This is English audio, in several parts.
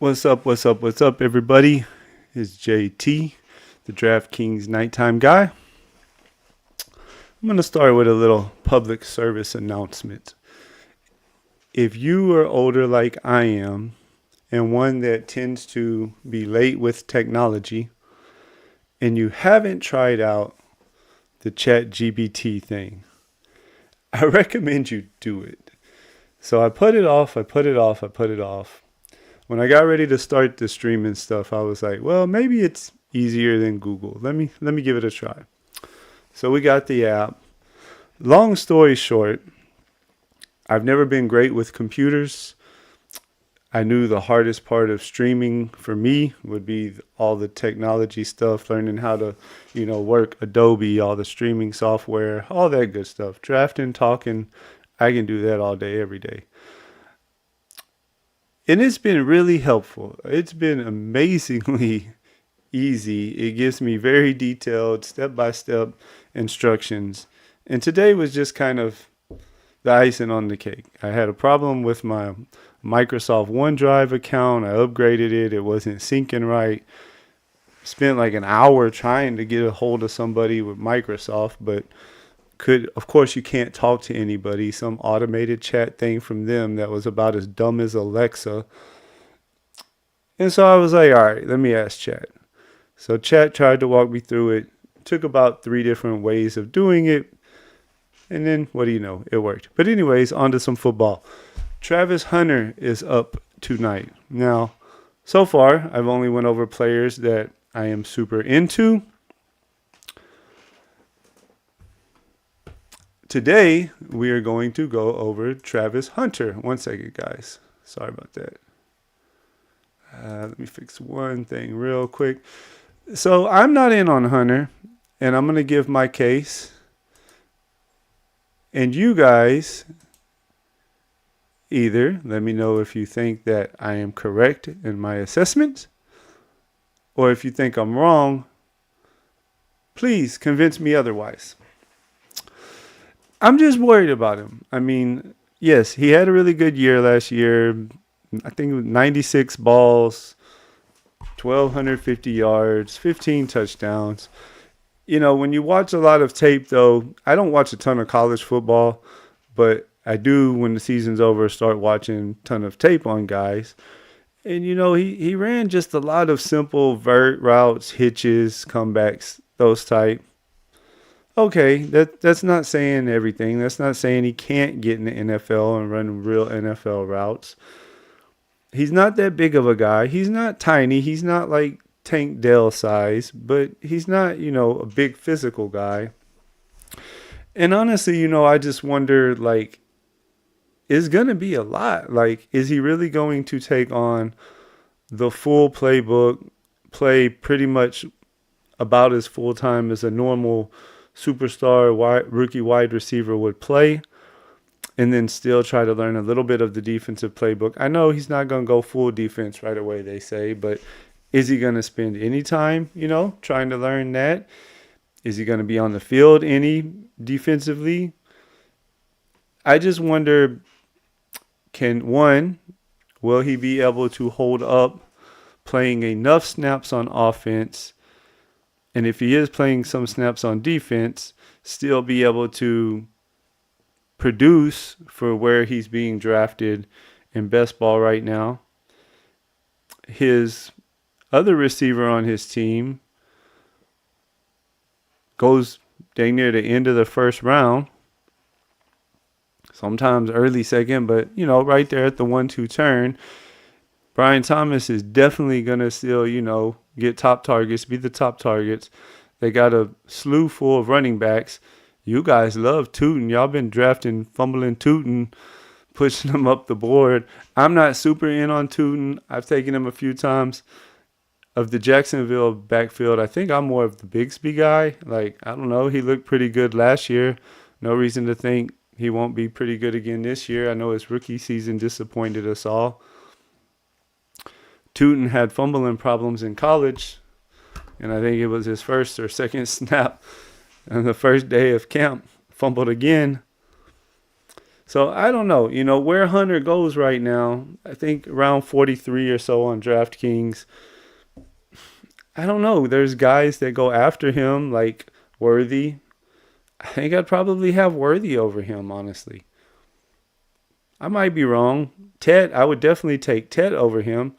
What's up? What's up? What's up, everybody? It's JT, the DraftKings nighttime guy. I'm going to start with a little public service announcement. If you are older like I am, and one that tends to be late with technology, and you haven't tried out the Chat GBT thing, I recommend you do it. So I put it off. When I got ready to start the streaming stuff, I was like, well, maybe it's easier than Google. Let me give it a try. So we got the app. Long story short, I've never been great with computers. I knew the hardest part of streaming for me would be all the technology stuff, learning how to, work Adobe, all the streaming software, all that good stuff. Drafting, talking, I can do that all day, every day. And it's been really helpful. It's been amazingly easy. It gives me very detailed, step-by-step instructions. And today was just kind of the icing on the cake. I had a problem with my Microsoft OneDrive account. I upgraded it. It wasn't syncing right. Spent like an hour trying to get a hold of somebody with Microsoft, but of course you can't talk to anybody. Some automated chat thing from them that was about as dumb as Alexa. And so I was like, all right, let me ask Chat. So Chat tried to walk me through it. Took about 3 different ways of doing it. And then, what do you know? It worked. But anyways, on to some football. Travis Hunter is up tonight. Now, so far, I've only went over players that I am super into. Today, we are going to go over Travis Hunter. One second, guys. Sorry about that. Let me fix one thing real quick. So, I'm not in on Hunter, and I'm going to give my case. And you guys, either let me know if you think that I am correct in my assessment, or if you think I'm wrong, please convince me otherwise. I'm just worried about him. I mean, yes, he had a really good year last year. I think it was 96 balls, 1,250 yards, 15 touchdowns. When you watch a lot of tape, though, I don't watch a ton of college football, but I do, when the season's over, start watching a ton of tape on guys. And, he ran just a lot of simple vert routes, hitches, comebacks, those type. Okay, that's not saying everything. That's not saying he can't get in the NFL and run real NFL routes. He's not that big of a guy. He's not tiny. He's not like Tank Dell size, but he's not, a big physical guy. And honestly, I just wonder, it's going to be a lot. Is he really going to take on the full playbook, play pretty much about as full time as a normal superstar rookie wide receiver would play, and then still try to learn a little bit of the defensive playbook? I know he's not going to go full defense right away, they say, but is he going to spend any time, trying to learn that? Is he going to be on the field any defensively? I just wonder, will he be able to hold up playing enough snaps on offense? And if he is playing some snaps on defense, still be able to produce for where he's being drafted in best ball right now? His other receiver on his team goes dang near the end of the first round, sometimes early second, but right there at the 1-2 turn. Brian Thomas is definitely going to still, get top targets, be the top targets. They got a slew full of running backs. You guys love Tootin. Y'all been drafting, fumbling Tootin, pushing them up the board. I'm not super in on Tootin. I've taken him a few times. Of the Jacksonville backfield, I think I'm more of the Bigsby guy. I don't know. He looked pretty good last year. No reason to think he won't be pretty good again this year. I know his rookie season disappointed us all. Tootin had fumbling problems in college, and I think it was his first or second snap on the first day of camp. Fumbled again. So I don't know, where Hunter goes right now. I think around 43 or so on DraftKings. I don't know. There's guys that go after him like Worthy. I think I'd probably have Worthy over him, honestly. I might be wrong. Ted, I would definitely take Ted over him.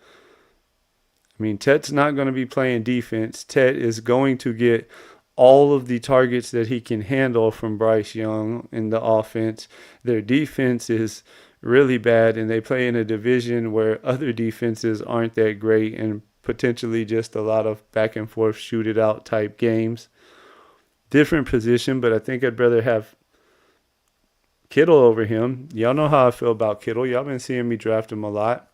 I mean, Ted's not going to be playing defense. Ted is going to get all of the targets that he can handle from Bryce Young in the offense. Their defense is really bad, and they play in a division where other defenses aren't that great and potentially just a lot of back and forth shoot it out type games. Different position, but I think I'd rather have Kittle over him. Y'all know how I feel about Kittle. Y'all been seeing me draft him a lot.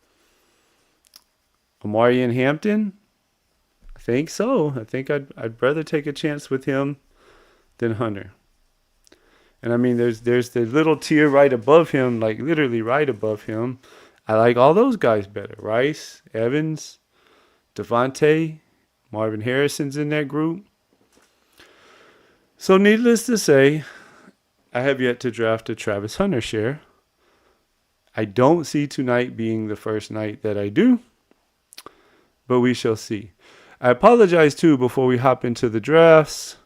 Amari and Hampton? I think so. I think I'd rather take a chance with him than Hunter. And I mean, there's the little tier right above him, like literally right above him. I like all those guys better. Rice, Evans, Devontae, Marvin Harrison's in that group. So needless to say, I have yet to draft a Travis Hunter share. I don't see tonight being the first night that I do, but we shall see. I apologize too before we hop into the drafts.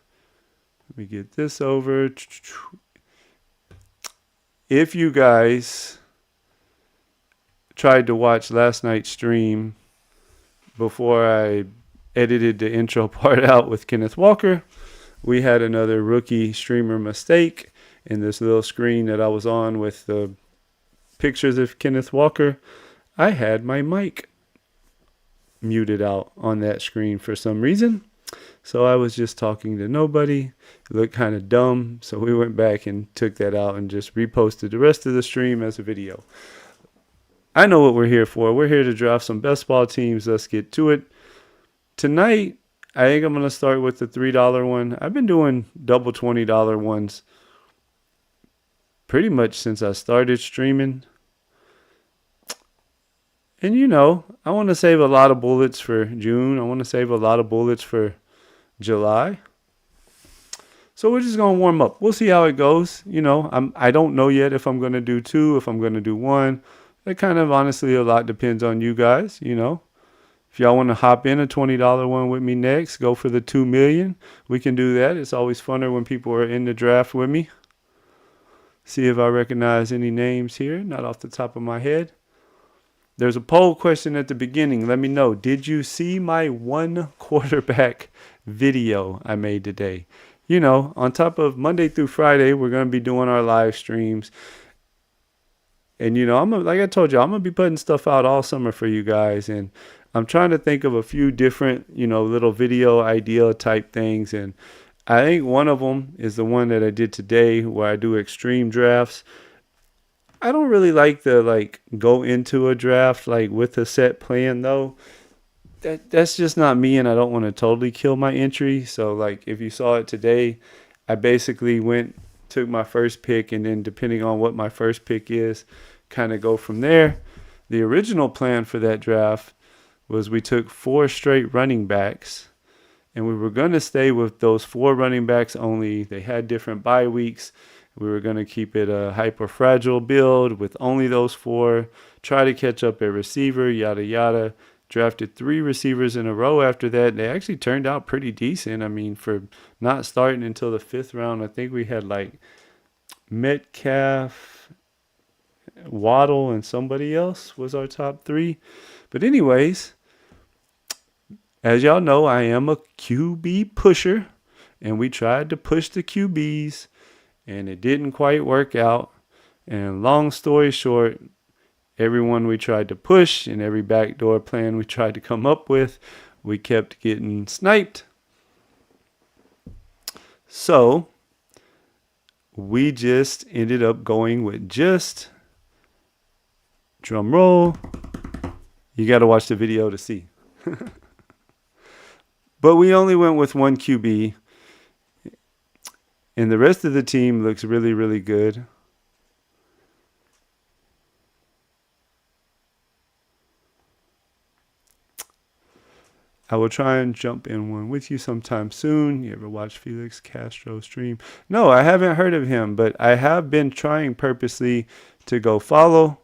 Let me get this over. If you guys tried to watch last night's stream before I edited the intro part out with Kenneth Walker, we had another rookie streamer mistake in this little screen that I was on with the pictures of Kenneth Walker. I had my mic muted out on that screen for some reason. So I was just talking to nobody. It looked kind of dumb. So we went back and took that out and just reposted the rest of the stream as a video. I know what we're here for. We're here to draft some best ball teams. Let's get to it. Tonight, I think I'm going to start with the $3 one. I've been doing double $20 ones pretty much since I started streaming. And I want to save a lot of bullets for June. I want to save a lot of bullets for July. So we're just going to warm up. We'll see how it goes. I don't know yet if I'm going to do 2, if I'm going to do 1. That kind of honestly a lot depends on you guys, If y'all want to hop in a $20 one with me next, go for the 2 million. We can do that. It's always funner when people are in the draft with me. See if I recognize any names here, not off the top of my head. There's a poll question at the beginning. Let me know. Did you see my 1 quarterback video I made today? On top of Monday through Friday, we're going to be doing our live streams. And, like I told you, I'm going to be putting stuff out all summer for you guys. And I'm trying to think of a few different, little video idea type things. And I think one of them is the one that I did today where I do extreme drafts. I don't really like the go into a draft with a set plan though. That's just not me, and I don't want to totally kill my entry. So if you saw it today, I basically took my first pick, and then depending on what my first pick is, kind of go from there. The original plan for that draft was we took 4 straight running backs, and we were going to stay with those 4 running backs only. They had different bye weeks. We were going to keep it a hyper fragile build with only those 4, try to catch up at receiver, yada, yada. Drafted 3 receivers in a row after that. They actually turned out pretty decent. I mean, for not starting until the 5th round, I think we had Metcalf, Waddle, and somebody else was our top 3. But anyways, as y'all know, I am a QB pusher, and we tried to push the QBs. And it didn't quite work out. And long story short, everyone we tried to push and every backdoor plan we tried to come up with, we kept getting sniped. So we just ended up going with drum roll. You got to watch the video to see. But we only went with 1 QB. And the rest of the team looks really, really good. I will try and jump in one with you sometime soon. You ever watch Felix Castro stream? No, I haven't heard of him, but I have been trying purposely to go follow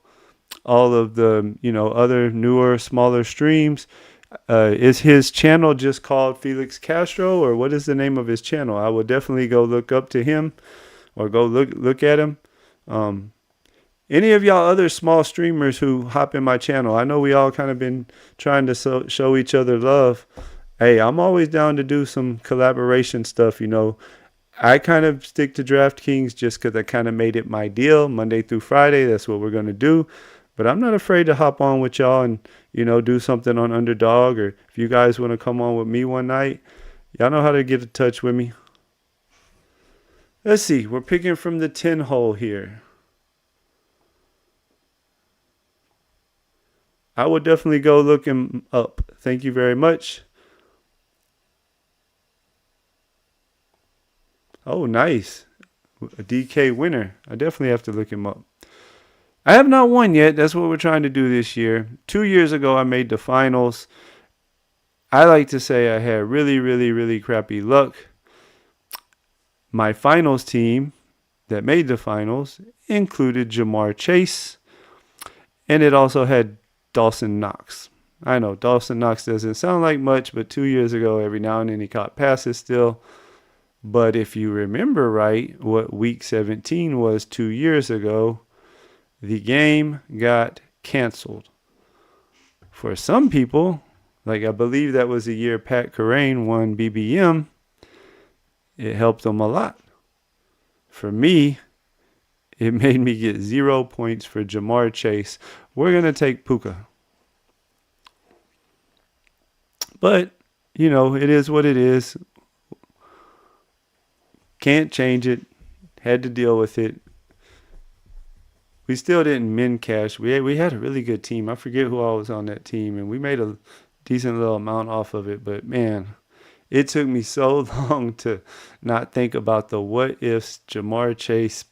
all of the, other newer, smaller streams. Is his channel just called Felix Castro, or what is the name of his channel? I will definitely go look up to him or go look at him. Any of y'all other small streamers who hop in my channel, I know we all kind of been trying to show each other love. Hey, I'm always down to do some collaboration stuff. I kind of stick to DraftKings just because I kind of made it my deal Monday through Friday. That's what we're going to do. But I'm not afraid to hop on with y'all and, do something on Underdog. Or if you guys want to come on with me one night, y'all know how to get in touch with me. Let's see. We're picking from the 10 hole here. I will definitely go look him up. Thank you very much. Oh, nice. A DK winner. I definitely have to look him up. I have not won yet. That's what we're trying to do this year. 2 years ago, I made the finals. I like to say I had really, really, really crappy luck. My finals team that made the finals included Jamar Chase, and it also had Dawson Knox. I know Dawson Knox doesn't sound like much, but 2 years ago, every now and then he caught passes still. But if you remember right, what week 17 was 2 years ago, the game got canceled. For some people, like I believe that was the year Pat Kerrane won BBM, it helped them a lot. For me, it made me get 0 points for Jamar Chase. We're going to take Puka. But, it is what it is. Can't change it. Had to deal with it. We still didn't min cash. We had a really good team. I forget who all was on that team, and we made a decent little amount off of it. But, man, it took me so long to not think about the what ifs. Jamar Chase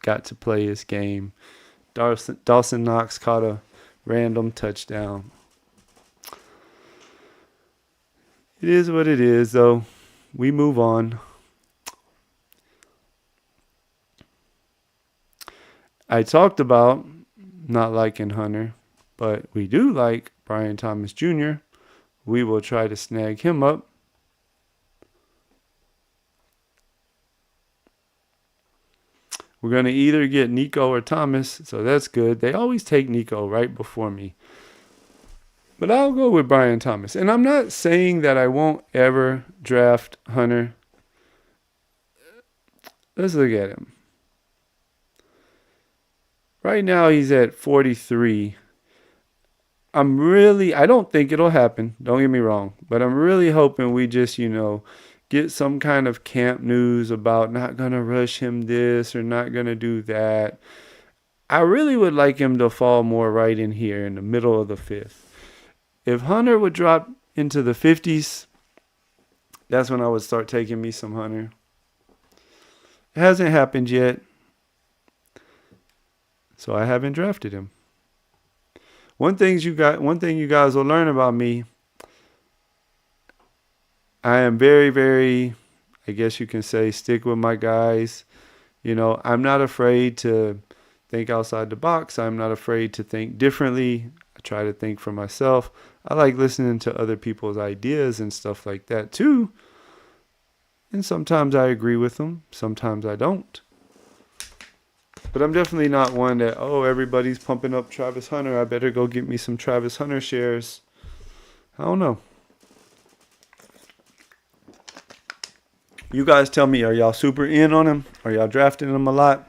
got to play his game. Dawson Knox caught a random touchdown. It is what it is, though. We move on. I talked about not liking Hunter, but we do like Brian Thomas Jr. We will try to snag him up. We're going to either get Nico or Thomas, so that's good. They always take Nico right before me. But I'll go with Brian Thomas. And I'm not saying that I won't ever draft Hunter. Let's look at him. Right now he's at 43. I don't think it'll happen. Don't get me wrong. But I'm really hoping we just, get some kind of camp news about not going to rush him this or not going to do that. I really would like him to fall more right in here in the middle of the fifth. If Hunter would drop into the 50s, that's when I would start taking me some Hunter. It hasn't happened yet, so I haven't drafted him. One thing you guys will learn about me, I am very, very, I guess you can say, stick with my guys. I'm not afraid to think outside the box. I'm not afraid to think differently. I try to think for myself. I like listening to other people's ideas and stuff like that too. And sometimes I agree with them. Sometimes I don't. But I'm definitely not one that, everybody's pumping up Travis Hunter. I better go get me some Travis Hunter shares. I don't know. You guys tell me, are y'all super in on him? Are y'all drafting him a lot?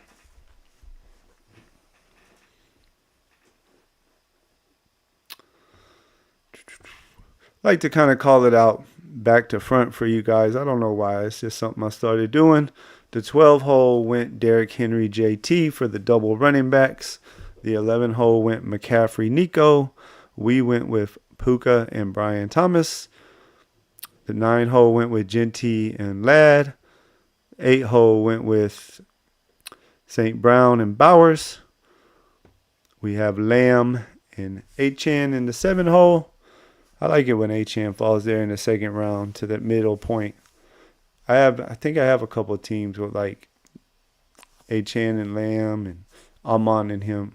I like to kind of call it out back to front for you guys. I don't know why. It's just something I started doing. The 12 hole went Derrick Henry JT for the double running backs. The 11 hole went McCaffrey Nico. We went with Puka and Brian Thomas. The 9 hole went with Genty and Ladd. 8 hole went with St. Brown and Bowers. We have Lamb and Achan in the 7 hole. I like it when Achan falls there in the second round to that middle point. I think I have a couple of teams with like Achan and Lamb and Amon and him.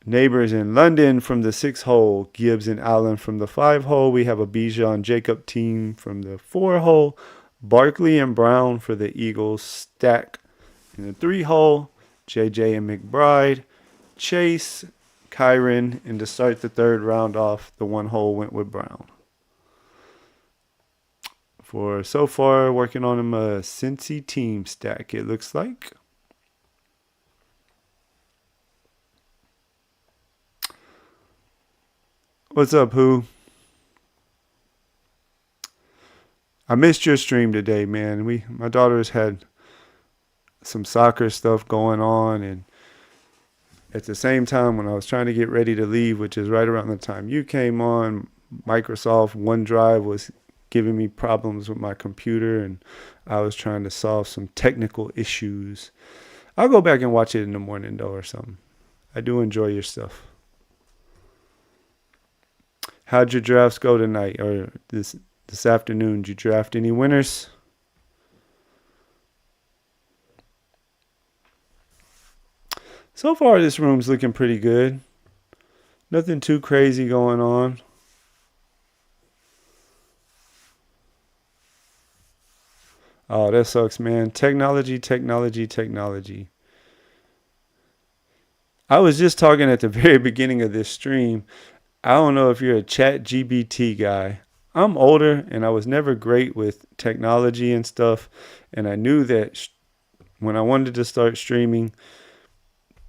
Neighbors in London from the 6 hole, Gibbs and Allen from the 5 hole. We have a Bijan Jacob team from the 4 hole. Barkley and Brown for the Eagles stack in the 3 hole. JJ and McBride. Chase, Kyron, and to start the third round off, the 1 hole went with Brown. For so far, working on him a Cincy team stack, it looks like. What's up, Who? I missed your stream today, man. My daughters had some soccer stuff going on, and at the same time when I was trying to get ready to leave, which is right around the time you came on, Microsoft OneDrive was giving me problems with my computer, and I was trying to solve some technical issues. I'll go back and watch it in the morning, though, or something. I do enjoy your stuff. How'd your drafts go tonight or this afternoon? Did you draft any winners? So far, this room's looking pretty good. Nothing too crazy going on. Oh, that sucks, man. Technology. I was just talking at the very beginning of this stream. I don't know if you're a chat GBT guy. I'm older and I was never great with technology and stuff. And I knew that when I wanted to start streaming,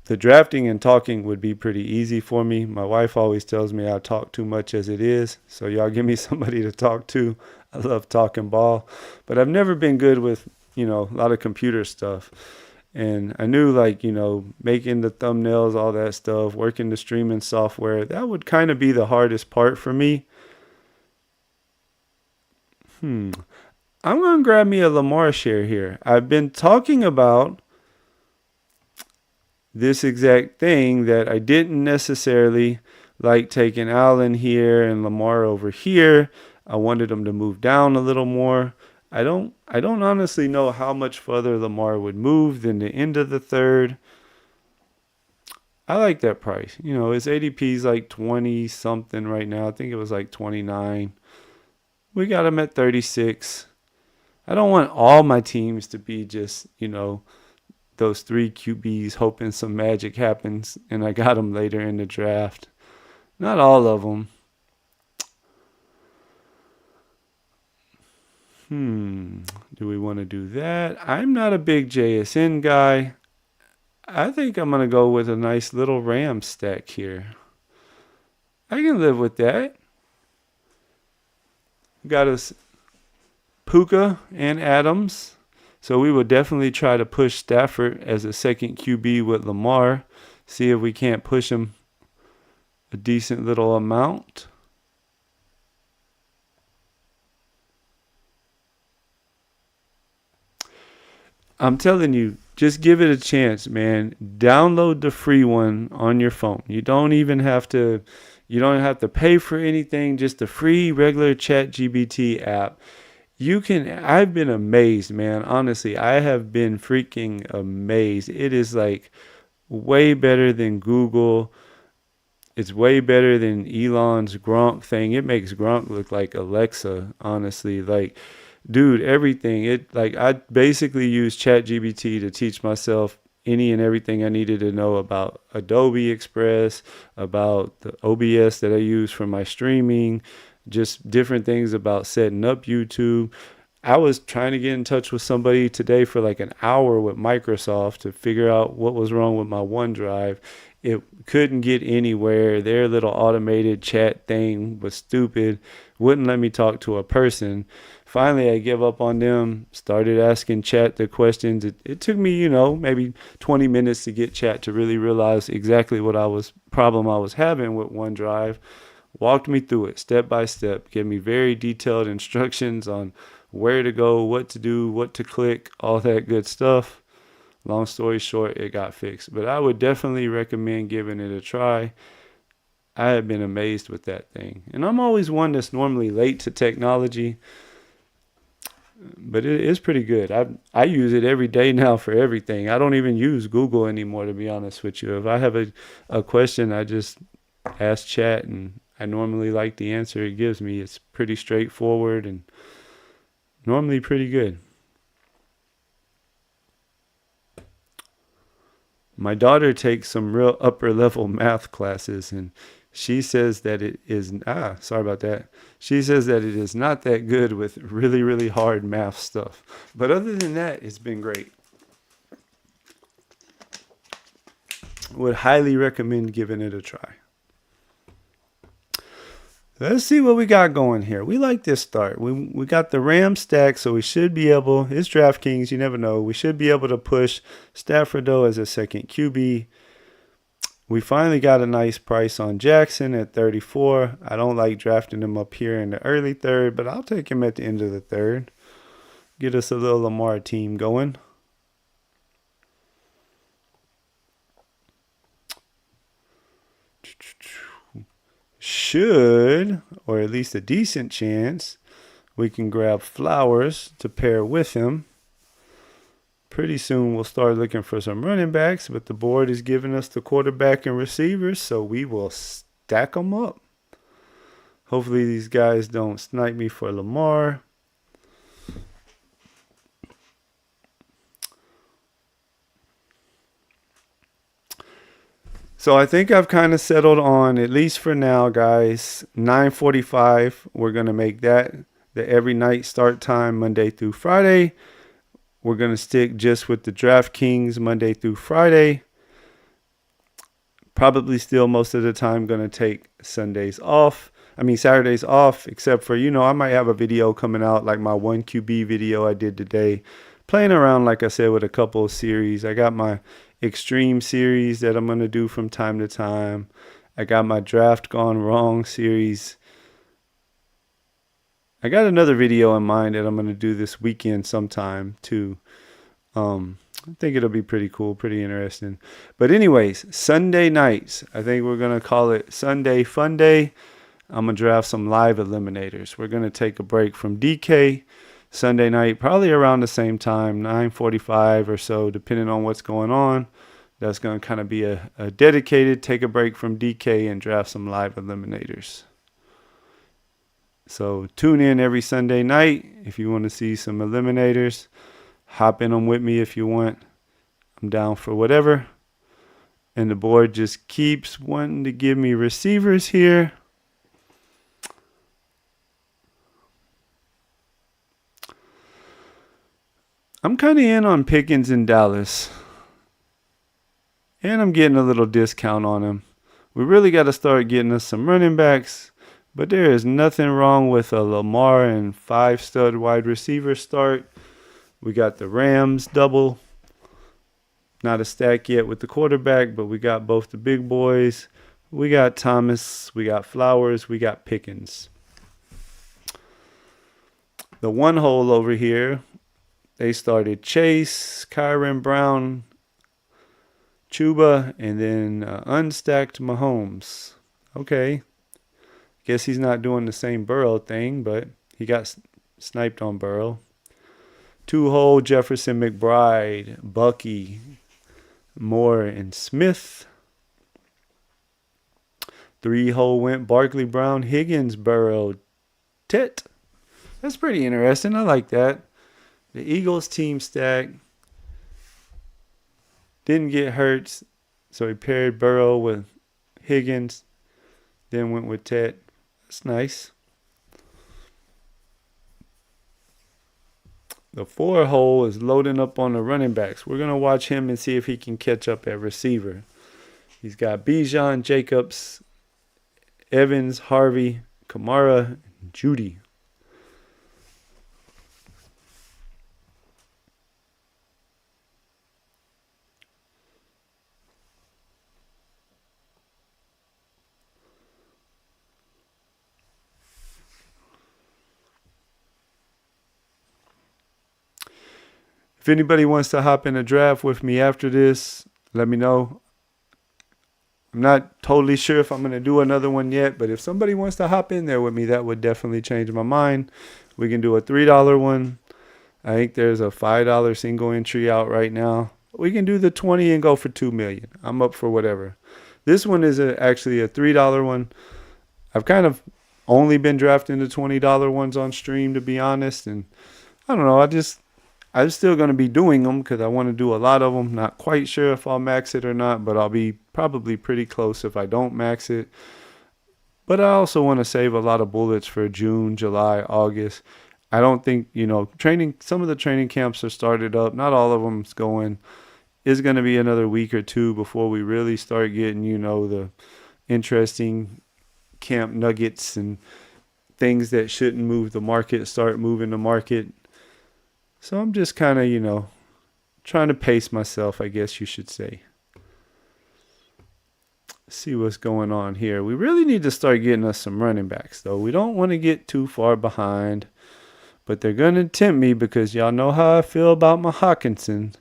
the drafting and talking would be pretty easy for me. My wife always tells me I talk too much as it is. So y'all give me somebody to talk to. I love talking ball. But I've never been good with, a lot of computer stuff. And I knew, making the thumbnails, all that stuff, working the streaming software, that would kind of be the hardest part for me. I'm going to grab me a Lamar share here. I've been talking about this exact thing, that I didn't necessarily like taking Allen here and Lamar over here. I wanted them to move down a little more. I don't honestly know how much further Lamar would move than the end of the third. I like that price. His ADP's like 20 something right now. I think it was like 29. We got him at 36. I don't want all my teams to be just, those 3 QBs hoping some magic happens and I got them later in the draft. Not all of them. Do we want to do that? I'm not a big JSN guy. I think I'm going to go with a nice little Ram stack here. I can live with that. Got us Puka and Adams. So we will definitely try to push Stafford as a second QB with Lamar. See if we can't push him a decent little amount. I'm telling you, just give it a chance, man. Download the free one on your phone. You don't have to pay for anything, just the free regular ChatGPT app. I've been amazed, man. Honestly, I have been freaking amazed. It is like way better than Google. It's way better than Elon's Gronk thing. It makes Gronk look like Alexa, honestly. Like, dude, everything. I basically use ChatGPT to teach myself any and everything I needed to know about Adobe Express, about the OBS that I use for my streaming, just different things about setting up YouTube. I was trying to get in touch with somebody today for like an hour with Microsoft to figure out what was wrong with my OneDrive. It couldn't get anywhere. Their little automated chat thing was stupid. Wouldn't let me talk to a person. Finally, I gave up on them, started asking chat the questions. It took me, maybe 20 minutes to get chat to really realize exactly what problem I was having with OneDrive. Walked me through it step by step, gave me very detailed instructions on where to go, what to do, what to click, all that good stuff. Long story short, it got fixed. But I would definitely recommend giving it a try. I have been amazed with that thing. And I'm always one that's normally late to technology, but it is pretty good. I use it every day now for everything. I don't even use Google anymore, to be honest with you. If I have a question, I just ask chat, and I normally like the answer it gives me. It's pretty straightforward and normally pretty good. My daughter takes some real upper level math classes, and she says that it is, sorry about that. She says that it is not that good with really, really hard math stuff. But other than that, it's been great. Would highly recommend giving it a try. Let's see what we got going here. We like this start. We got the Rams stack, so we should be able, it's DraftKings, you never know. We should be able to push Stafford, though, as a second QB. We finally got a nice price on Jackson at 34. I don't like drafting him up here in the early third, but I'll take him at the end of the third. Get us a little Lamar team going. Should, or at least a decent chance, we can grab Flowers to pair with him. Pretty soon we'll start looking for some running backs, but the board is giving us the quarterback and receivers, so we will stack them up. Hopefully these guys don't snipe me for Lamar. So I think I've kind of settled on, at least for now, guys, 9:45. We're going to make that the every night start time, Monday through Friday. We're going to stick just with the DraftKings Monday through Friday. Probably still most of the time going to take Saturdays off, except for, I might have a video coming out like my 1QB video I did today. Playing around, like I said, with a couple of series. I got my Extreme series that I'm going to do from time to time. I got my Draft Gone Wrong series. I got another video in mind that I'm going to do this weekend sometime too. I think it'll be pretty cool, pretty interesting. But anyways, Sunday nights, I think we're going to call it Sunday Fun Day. I'm going to draft some live eliminators. We're going to take a break from DK Sunday night, probably around the same time, 9:45 or so, depending on what's going on. That's going to kind of be a dedicated take a break from DK and draft some live eliminators. So tune in every Sunday night if you want to see some eliminators. Hop in them with me if you want. I'm down for whatever. And the board just keeps wanting to give me receivers here. I'm kind of in on Pickens in Dallas. And I'm getting a little discount on him. We really got to start getting us some running backs. But there is nothing wrong with a Lamar and 5-stud wide receiver start. We got the Rams double. Not a stack yet with the quarterback, but we got both the big boys. We got Thomas. We got Flowers. We got Pickens. The one hole over here, they started Chase, Kyron Brown, Chuba, and then unstacked Mahomes. Okay. Guess he's not doing the same Burrow thing, but he got sniped on Burrow. 2-hole Jefferson, McBride, Bucky, Moore, and Smith. 3-hole went Barkley, Brown, Higgins, Burrow, Tet. That's pretty interesting. I like that. The Eagles team stack. Didn't get hurt, so he paired Burrow with Higgins. Then went with Tet. That's nice. The 4-hole is loading up on the running backs. We're going to watch him and see if he can catch up at receiver. He's got Bijan, Jacobs, Evans, Harvey, Kamara, and Judy. If anybody wants to hop in a draft with me after this, let me know. I'm not totally sure if I'm going to do another one yet, but if somebody wants to hop in there with me, that would definitely change my mind. We can do a $3 one. I think there's a $5 single entry out right now. We can do the 20 and go for 2 million. I'm up for whatever. This one is actually a $3 one. I've kind of only been drafting the $20 ones on stream, to be honest, and I don't know. I'm still going to be doing them because I want to do a lot of them. Not quite sure if I'll max it or not, but I'll be probably pretty close if I don't max it. But I also want to save a lot of bullets for June, July, August. I don't think, some of the training camps are started up. Not all of them's going. It's going to be another week or two before we really start getting, the interesting camp nuggets and things that shouldn't move the market start moving the market. So I'm just kind of, trying to pace myself, I guess you should say. See what's going on here. We really need to start getting us some running backs, though. We don't want to get too far behind, but they're going to tempt me because y'all know how I feel about my Hawkinson,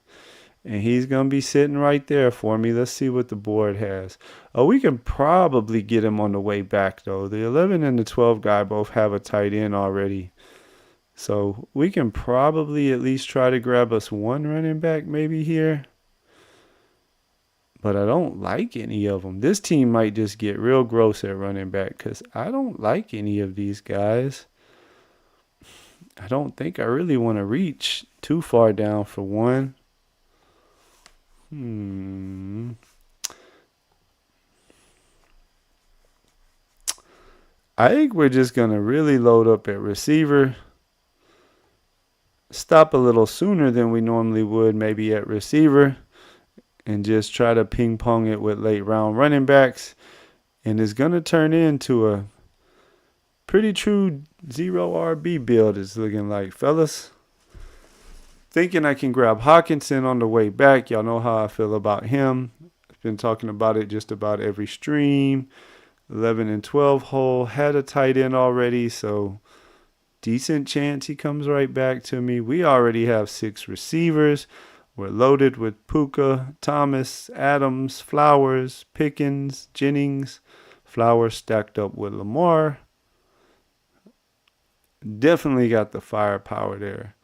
and he's going to be sitting right there for me. Let's see what the board has. Oh, we can probably get him on the way back, though. The 11 and the 12 guy both have a tight end already. So we can probably at least try to grab us one running back maybe here. But I don't like any of them. This team might just get real gross at running back because I don't like any of these guys. I don't think I really want to reach too far down for one. I think we're just going to really load up at receiver. Stop a little sooner than we normally would maybe at receiver. And just try to ping pong it with late round running backs. And it's going to turn into a pretty true 0 RB build, it's looking like, fellas. Thinking I can grab Hawkinson on the way back. Y'all know how I feel about him. I've been talking about it just about every stream. 11 and 12 hole. Had a tight end already, so decent chance he comes right back to me. We already have 6 receivers. We're loaded with Puka, Thomas, Adams, Flowers, Pickens, Jennings. Flowers stacked up with Lamar. Definitely got the firepower there.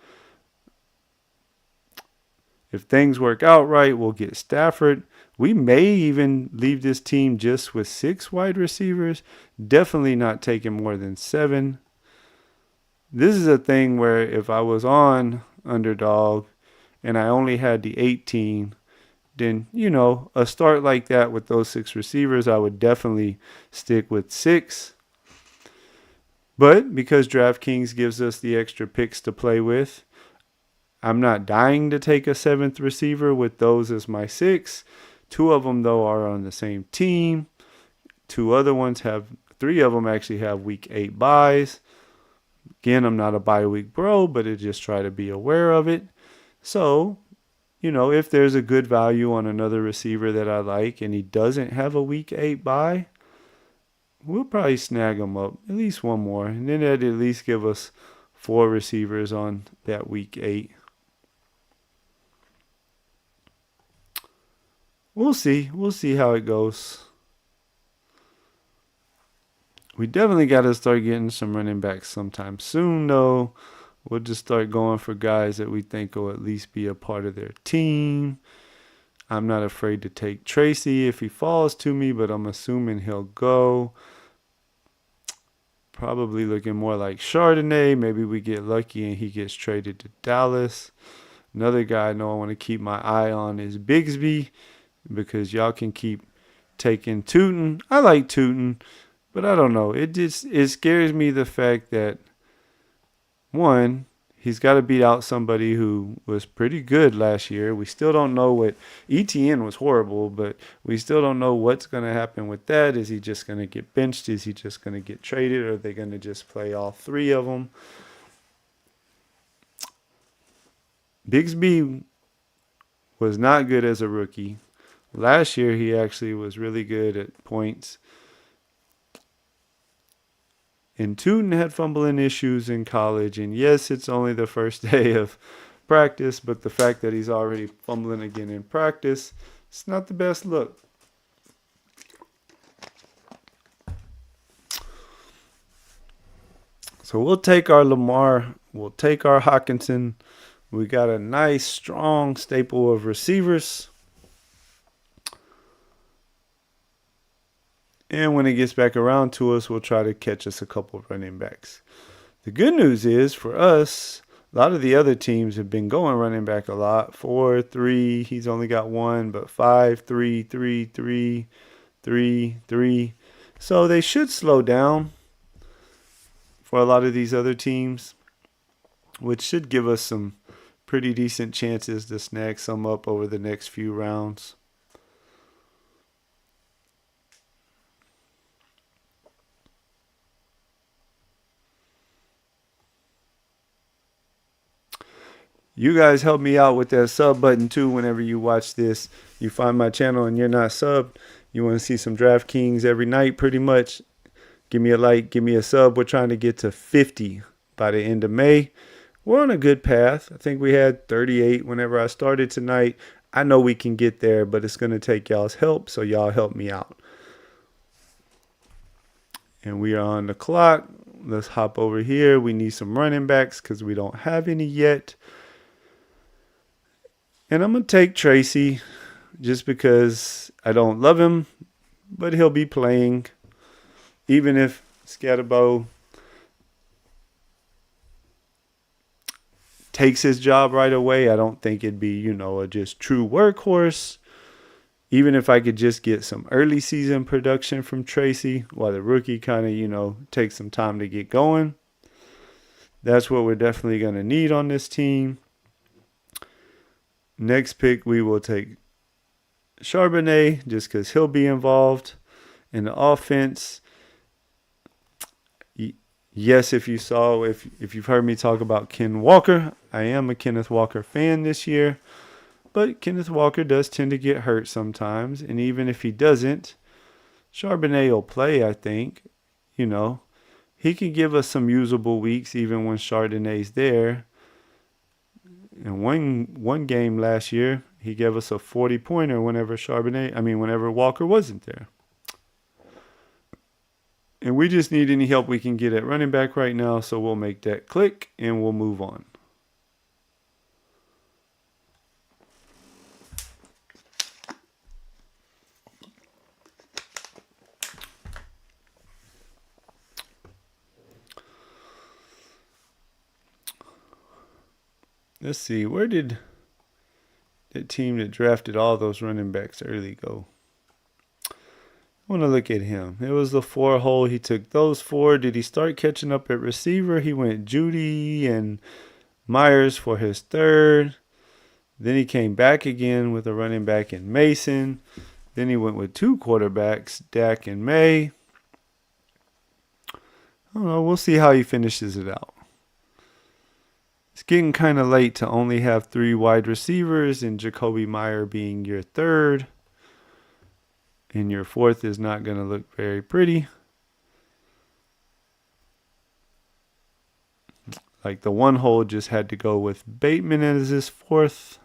If things work out right, we'll get Stafford. We may even leave this team just with 6 wide receivers. Definitely not taking more than 7. This is a thing where if I was on Underdog and I only had the 18, then, a start like that with those 6 receivers, I would definitely stick with 6. But because DraftKings gives us the extra picks to play with, I'm not dying to take a 7th receiver with those as my 6. 2 of them, though, are on the same team. 3 of them actually have week 8 buys. Again, I'm not a bye week bro, but I just try to be aware of it. So, if there's a good value on another receiver that I like and he doesn't have a week 8 bye, we'll probably snag him up, at least one more. And then that'd at least give us 4 receivers on that week 8. We'll see. We'll see how it goes. We definitely got to start getting some running backs sometime soon, though. We'll just start going for guys that we think will at least be a part of their team. I'm not afraid to take Tracy if he falls to me, but I'm assuming he'll go. Probably looking more like Chardonnay. Maybe we get lucky and he gets traded to Dallas. Another guy I know I want to keep my eye on is Bigsby because y'all can keep taking Tootin. I like Tootin, but I don't know. It scares me the fact that, one, he's got to beat out somebody who was pretty good last year. We still don't know what ETN was horrible, but we still don't know what's going to happen with that. Is he just going to get benched? Is he just going to get traded? Or are they going to just play all 3 of them? Bigsby was not good as a rookie. Last year, he actually was really good at points. And Tootin had fumbling issues in college. And yes, it's only the first day of practice, but the fact that he's already fumbling again in practice, it's not the best look. So we'll take our Lamar. We'll take our Hawkinson. We got a nice, strong staple of receivers. And when it gets back around to us, we'll try to catch us a couple of running backs. The good news is for us, a lot of the other teams have been going running back a lot. 4, 3, he's only got one, but 5, 3, 3, 3, 3, 3. So they should slow down for a lot of these other teams, which should give us some pretty decent chances to snag some up over the next few rounds. You guys help me out with that sub button too whenever you watch this. You find my channel and you're not subbed. You want to see some DraftKings every night pretty much. Give me a like, give me a sub. We're trying to get to 50 by the end of May. We're on a good path. I think we had 38 whenever I started tonight. I know we can get there, but it's going to take y'all's help, so y'all help me out. And we are on the clock. Let's hop over here. We need some running backs because we don't have any yet. And I'm going to take Tracy just because I don't love him, but he'll be playing. Even if Scatterbo takes his job right away, I don't think it'd be, a just true workhorse. Even if I could just get some early season production from Tracy while the rookie kind of, takes some time to get going. That's what we're definitely going to need on this team. Next pick, we will take Charbonnet just because he'll be involved in the offense. Yes, if you've heard me talk about Ken Walker, I am a Kenneth Walker fan this year. But Kenneth Walker does tend to get hurt sometimes. And even if he doesn't, Charbonnet will play, I think. He can give us some usable weeks even when Chardonnay's there. In one game last year, he gave us a 40-pointer whenever Walker wasn't there. And we just need any help we can get at running back right now, so we'll make that click and we'll move on. Let's see, where did that team that drafted all those running backs early go? I want to look at him. It was the 4 hole. He took those 4. Did he start catching up at receiver? He went Judy and Myers for his 3rd. Then he came back again with a running back in Mason. Then he went with 2 quarterbacks, Dak and May. I don't know. We'll see how he finishes it out. It's getting kind of late to only have 3 wide receivers and Jacoby Meyer being your 3rd. And your 4th is not going to look very pretty. Like the 1 hole just had to go with Bateman as his 4th.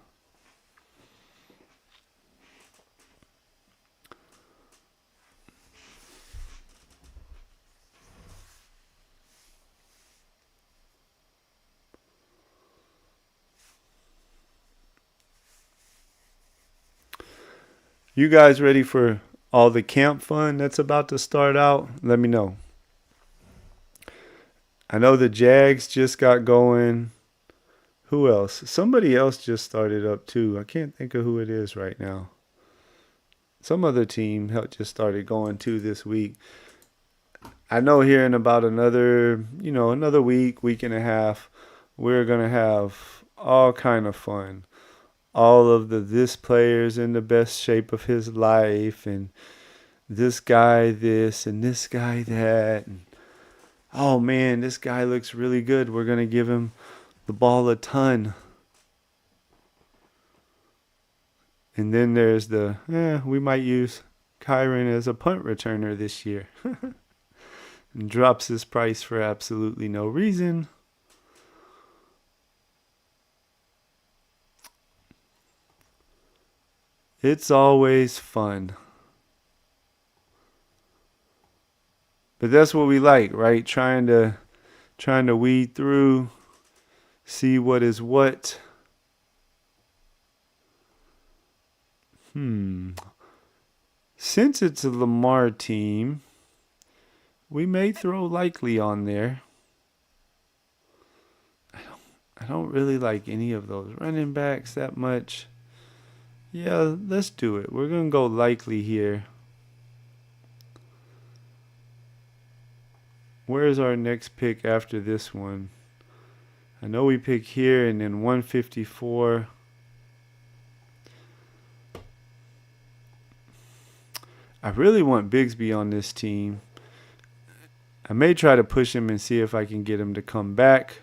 You guys ready for all the camp fun that's about to start out? Let me know. I know the Jags just got going. Who else? Somebody else just started up too. I can't think of who it is right now. Some other team just started going too this week. I know here in about another week and a half, we're going to have all kind of fun. All of this player's in the best shape of his life, and this guy this and this guy that. And, oh man, this guy looks really good. We're going to give him the ball a ton. And then there's we might use Kyron as a punt returner this year. And drops his price for absolutely no reason. It's always fun. But that's what we like, right? Trying to Trying to weed through, see what is what. Since it's a Lamar team, we may throw Likely on there. I don't really like any of those running backs that much. Yeah, let's do it. We're going to go Likely here. Where's our next pick after this one? I know we pick here and then 154. I really want Bigsby on this team. I may try to push him and see if I can get him to come back.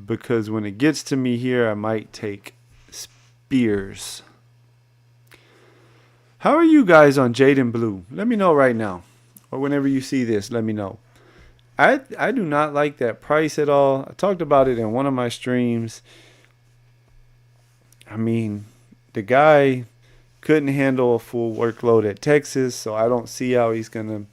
Because when it gets to me here, I might take Spears. How are you guys on Jaden Blue? Let me know right now. Or whenever you see this, let me know. I do not like that price at all. I talked about it in one of my streams. I mean, the guy couldn't handle a full workload at Texas, so I don't see how he's going to,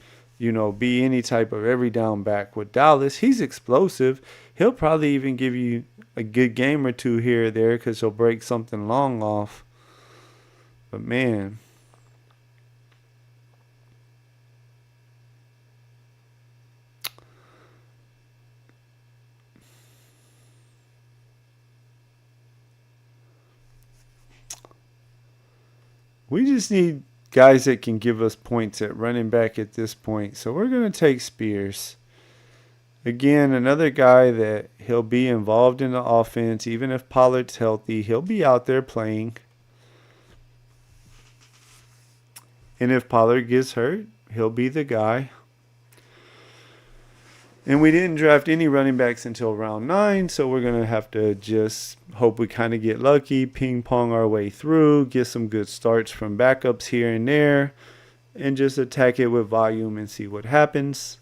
be any type of every down back with Dallas. He's explosive. He'll probably even give you a good game or two here or there because he'll break something long off. But, man. We just need guys that can give us points at running back at this point. So we're going to take Spears. Again, another guy that he'll be involved in the offense. Even if Pollard's healthy, he'll be out there playing. And if Pollard gets hurt, he'll be the guy. And we didn't draft any running backs until round 9, so we're going to have to just hope we kind of get lucky, ping-pong our way through, get some good starts from backups here and there, and just attack it with volume and see what happens.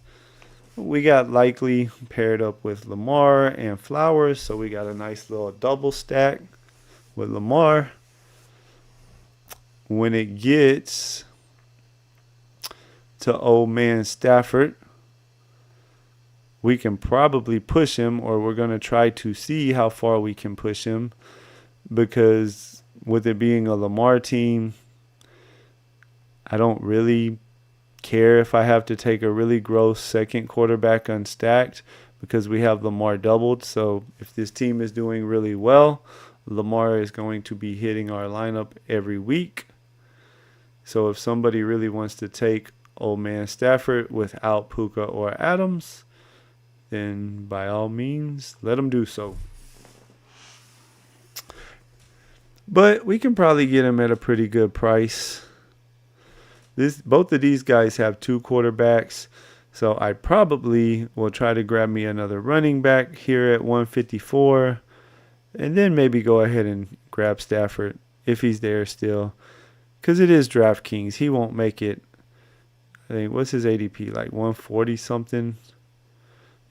We got Likely paired up with Lamar and Flowers, so we got a nice little double stack with Lamar. When it gets to old man Stafford, we can probably push him, or we're going to try to see how far we can push him, because with it being a Lamar team, I don't really care if I have to take a really gross second quarterback unstacked, because we have Lamar doubled. So if this team is doing really well, Lamar is going to be hitting our lineup every week. So if somebody really wants to take old man Stafford without Puka or Adams, then by all means, let them do so. But we can probably get him at a pretty good price. Both of these guys have 2 quarterbacks, so I probably will try to grab me another running back here at 154, and then maybe go ahead and grab Stafford if he's there still, because it is DraftKings. He won't make it. I think, what's his ADP, like 140 something?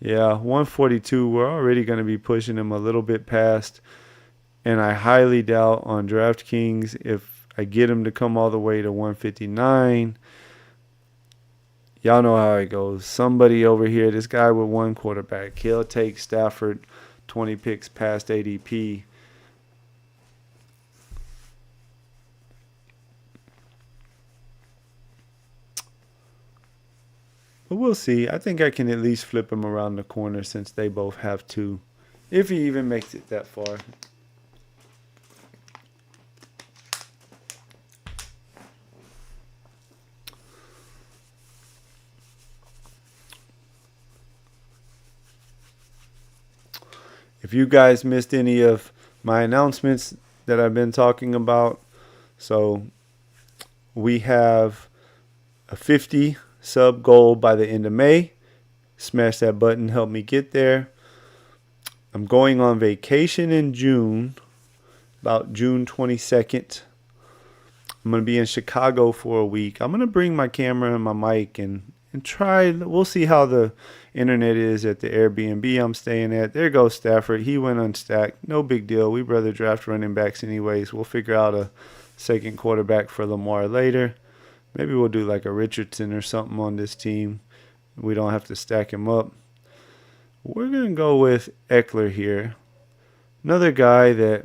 Yeah, 142. We're already going to be pushing him a little bit past. And I highly doubt on DraftKings if I get him to come all the way to 159. Y'all know how it goes. Somebody over here, this guy with 1 quarterback, he'll take Stafford 20 picks past ADP. But we'll see. I think I can at least flip him around the corner since they both have 2. If he even makes it that far. If you guys missed any of my announcements that I've been talking about, so we have a 50 sub goal by the end of May. Smash that button, help me get there. I'm going on vacation in June, about June 22nd. I'm going to be in Chicago for a week. I'm going to bring my camera and my mic and try. We'll see how the internet is at the Airbnb I'm staying at. There goes Stafford. He went unstacked. No big deal. We'd rather draft running backs anyways. We'll figure out a second quarterback for Lamar later. Maybe we'll do like a Richardson or something on this team. We don't have to stack him up. We're going to go with Eckler here. Another guy that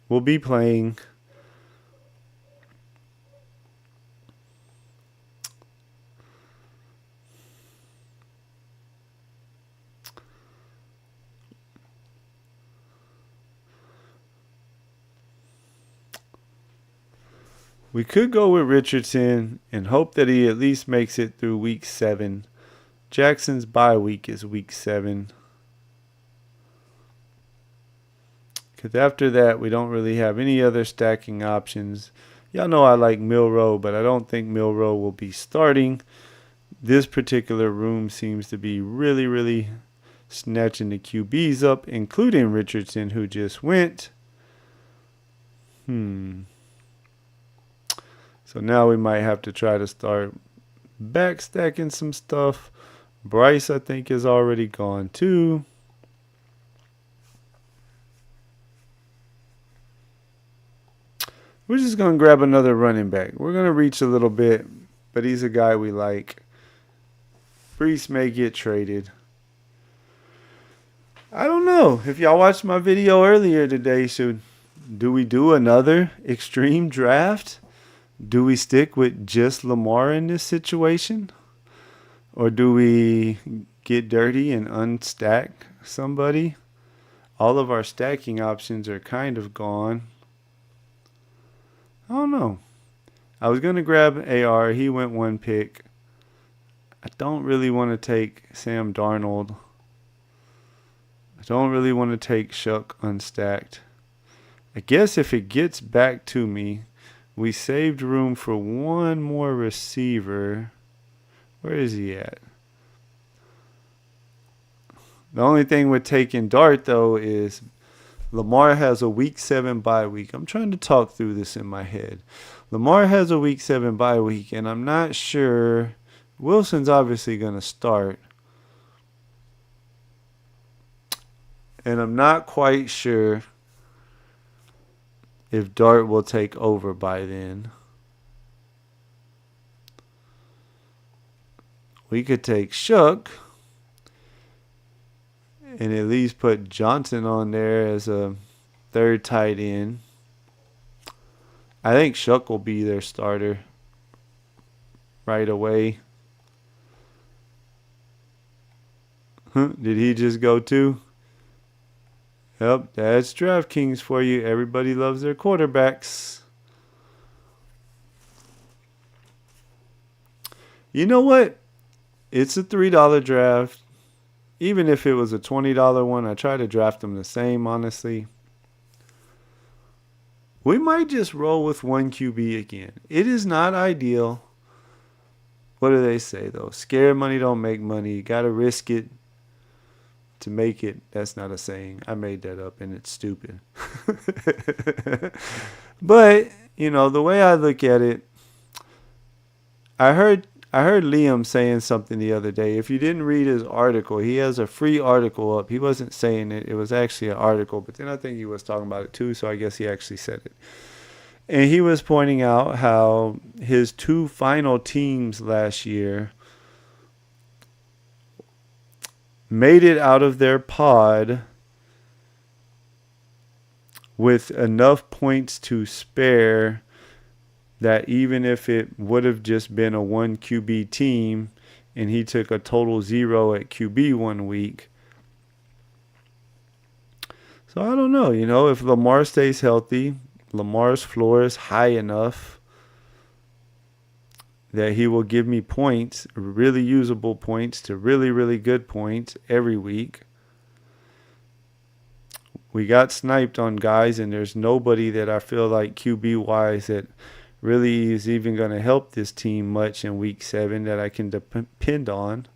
will be playing. We could go with Richardson and hope that he at least makes it through week 7. Jackson's bye week is week 7. Because after that, we don't really have any other stacking options. Y'all know I like Milroe, but I don't think Milroe will be starting. This particular room seems to be really, really snatching the QBs up, including Richardson, who just went. So now we might have to try to start back stacking some stuff. Bryce, I think, is already gone too. We're just going to grab another running back. We're going to reach a little bit, but he's a guy we like. Brees may get traded. I don't know. If y'all watched my video earlier today, do we do another extreme draft? Do we stick with just Lamar in this situation? Or do we get dirty and unstack somebody? All of our stacking options are kind of gone. I don't know. I was going to grab AR. He went 1 pick. I don't really want to take Sam Darnold. I don't really want to take Shuck unstacked. I guess if it gets back to me, we saved room for one more receiver. Where is he at? The only thing with taking Dart, though, is Lamar has a week 7 bye week. I'm trying to talk through this in my head. Lamar has a week 7 bye week, and I'm not sure. Wilson's obviously going to start. And I'm not quite sure if Dart will take over by then. We could take Shuck and at least put Johnson on there as a third tight end. I think Shuck will be their starter right away. Did he just go too? Yep, that's DraftKings for you. Everybody loves their quarterbacks. You know what? It's a $3 draft. Even if it was a $20 one, I try to draft them the same, honestly. We might just roll with 1 QB again. It is not ideal. What do they say, though? Scared money don't make money. You got to risk it to make it. That's not a saying. I made that up, and it's stupid. But, the way I look at it, I heard Liam saying something the other day. If you didn't read his article, he has a free article up. He wasn't saying it. It was actually an article, but then I think he was talking about it too, so I guess he actually said it. And he was pointing out how his 2 final teams last year made it out of their pod with enough points to spare that even if it would have just been a 1 QB team and he took a total 0 at QB 1 week. So I don't know, if Lamar stays healthy, Lamar's floor is high enough that he will give me points, really usable points to really, really good points every week. We got sniped on guys, and there's nobody that I feel like QB-wise that really is even going to help this team much in week 7 that I can depend on.